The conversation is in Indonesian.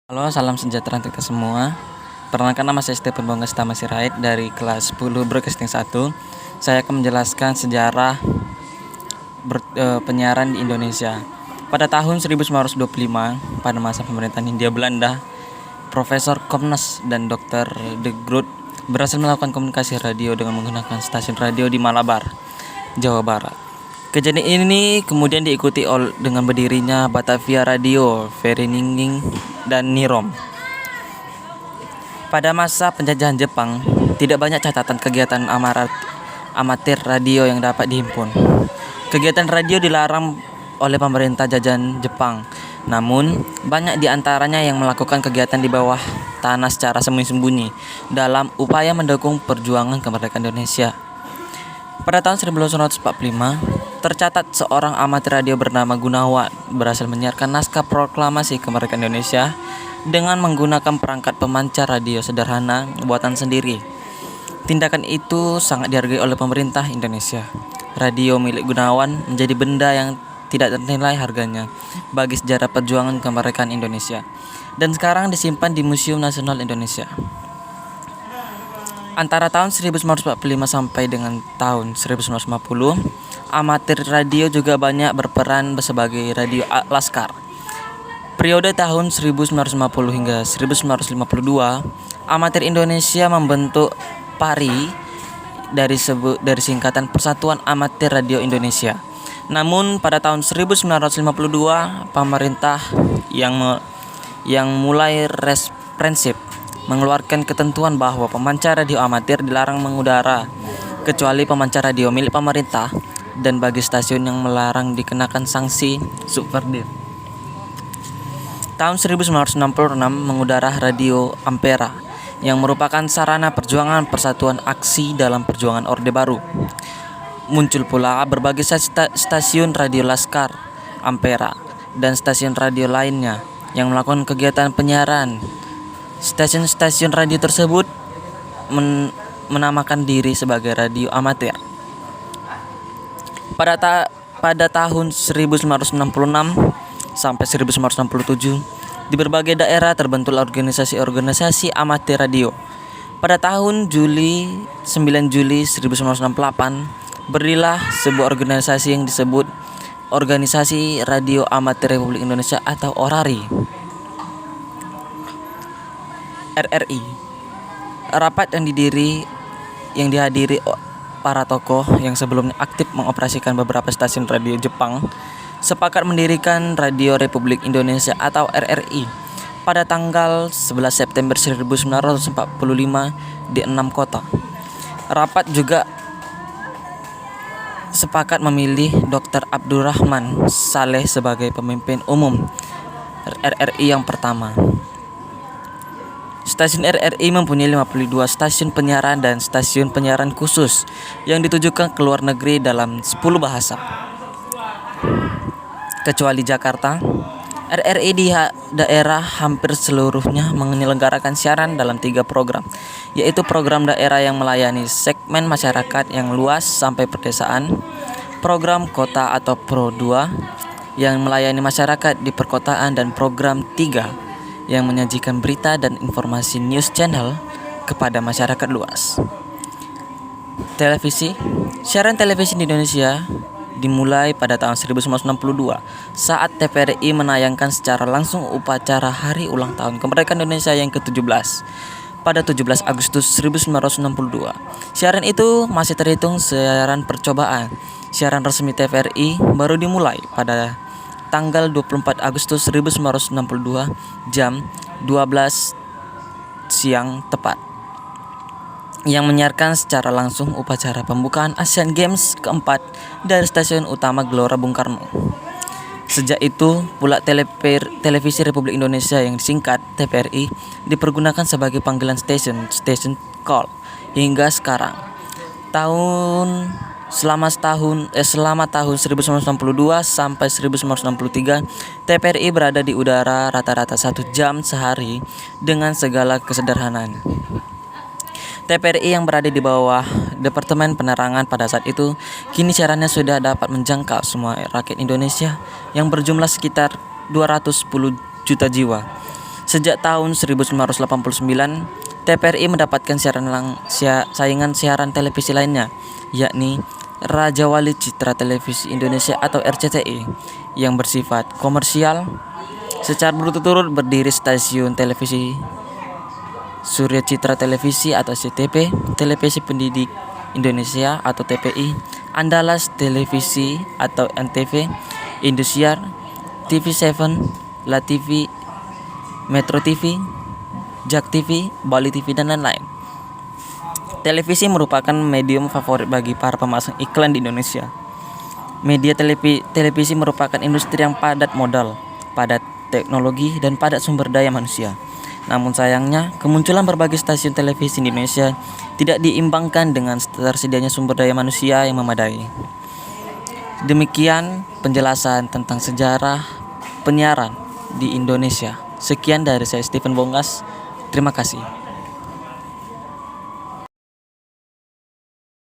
Halo, salam sejahtera untuk kita semua. Perkenalkan, nama saya Stephen Bonggas Tama Sirait dari kelas 10 Broadcasting 1. Saya akan menjelaskan sejarah penyiaran di Indonesia. Pada tahun 1925, pada masa pemerintahan Hindia Belanda, Profesor Komnes dan Dr. de Groot berhasil melakukan komunikasi radio dengan menggunakan stasiun radio di Malabar, Jawa Barat. Kejadian ini kemudian diikuti dengan berdirinya Batavia Radio, Vereniging, dan Nirom. Pada masa penjajahan Jepang, tidak banyak catatan kegiatan amatir radio yang dapat dihimpun. Kegiatan radio dilarang oleh pemerintah jajahan Jepang. Namun, banyak di antaranya yang melakukan kegiatan di bawah tanah secara sembunyi-sembunyi dalam upaya mendukung perjuangan kemerdekaan Indonesia. Pada tahun 1945, tercatat seorang amatir radio bernama Gunawan berhasil menyiarkan naskah proklamasi kemerdekaan Indonesia dengan menggunakan perangkat pemancar radio sederhana buatan sendiri. Tindakan itu sangat dihargai oleh pemerintah Indonesia. Radio milik Gunawan menjadi benda yang tidak ternilai harganya bagi sejarah perjuangan kemerdekaan Indonesia, dan sekarang disimpan di Museum Nasional Indonesia. Antara tahun 1945 sampai dengan tahun 1950, amatir radio juga banyak berperan sebagai radio laskar. Periode tahun 1950 hingga 1952, amatir Indonesia membentuk PARI dari singkatan Persatuan Amatir Radio Indonesia. Namun pada tahun 1952, pemerintah yang mulai represif mengeluarkan ketentuan bahwa pemancar radio amatir dilarang mengudara kecuali pemancar radio milik pemerintah, dan bagi stasiun yang melarang dikenakan sanksi subversif. Tahun 1966 mengudara radio Ampera yang merupakan sarana perjuangan Persatuan Aksi dalam Perjuangan Orde Baru. Muncul pula berbagai stasiun radio laskar Ampera dan stasiun radio lainnya yang melakukan kegiatan penyiaran. Stasiun-stasiun radio tersebut menamakan diri sebagai radio amatir. Pada tahun 1966 sampai 1967, di berbagai daerah terbentuklah organisasi-organisasi amatir radio. Pada tahun 9 Juli 1968, berdirilah sebuah organisasi yang disebut Organisasi Radio Amatir Republik Indonesia atau ORARI. RRI. Rapat yang dihadiri para tokoh yang sebelumnya aktif mengoperasikan beberapa stasiun radio Jepang sepakat mendirikan Radio Republik Indonesia atau RRI pada tanggal 11 September 1945 di 6 kota. Rapat juga sepakat memilih Dr. Abdurrahman Saleh sebagai pemimpin umum RRI yang pertama. Stasiun RRI mempunyai 52 stasiun penyiaran dan stasiun penyiaran khusus yang ditujukan ke luar negeri dalam 10 bahasa. Kecuali Jakarta, RRI di daerah hampir seluruhnya menyelenggarakan siaran dalam 3 program, yaitu program daerah yang melayani segmen masyarakat yang luas sampai pedesaan, program kota atau Pro 2 yang melayani masyarakat di perkotaan, dan program 3 yang menyajikan berita dan informasi news channel kepada masyarakat luas. Televisi. Siaran televisi di Indonesia dimulai pada tahun 1962 saat TVRI menayangkan secara langsung upacara hari ulang tahun kemerdekaan Indonesia yang ke-17 pada 17 Agustus 1962. Siaran itu masih terhitung siaran percobaan. Siaran resmi TVRI baru dimulai pada tanggal 24 Agustus 1962 jam 12 siang tepat, yang menyiarkan secara langsung upacara pembukaan Asian Games keempat dari stasiun utama Gelora Bung Karno. Sejak itu pula televisi Republik Indonesia yang disingkat TVRI dipergunakan sebagai panggilan station call hingga sekarang. Selama tahun 1962 sampai 1963, TVRI berada di udara rata-rata 1 jam sehari dengan segala kesederhanaan. TVRI yang berada di bawah Departemen Penerangan pada saat itu, kini siarannya sudah dapat menjangkau semua rakyat Indonesia yang berjumlah sekitar 210 juta jiwa. Sejak tahun 1989, TVRI mendapatkan saingan siaran televisi lainnya, yakni Raja Wali Citra Televisi Indonesia atau RCTI, yang bersifat komersial. Secara berturut-turut berdiri stasiun televisi Surya Citra Televisi atau CTP, Televisi Pendidik Indonesia atau TPI, Andalas Televisi atau NTV, Indosiar, TV7, La TV, Metro TV, Jak TV, Bali TV, dan lain-lain. Televisi merupakan medium favorit bagi para pemasang iklan di Indonesia. Media televisi merupakan industri yang padat modal, padat teknologi, dan padat sumber daya manusia. Namun sayangnya, kemunculan berbagai stasiun televisi di Indonesia tidak diimbangkan dengan tersedianya sumber daya manusia yang memadai. Demikian penjelasan tentang sejarah penyiaran di Indonesia. Sekian dari saya, Stephen Bongas. Terima kasih.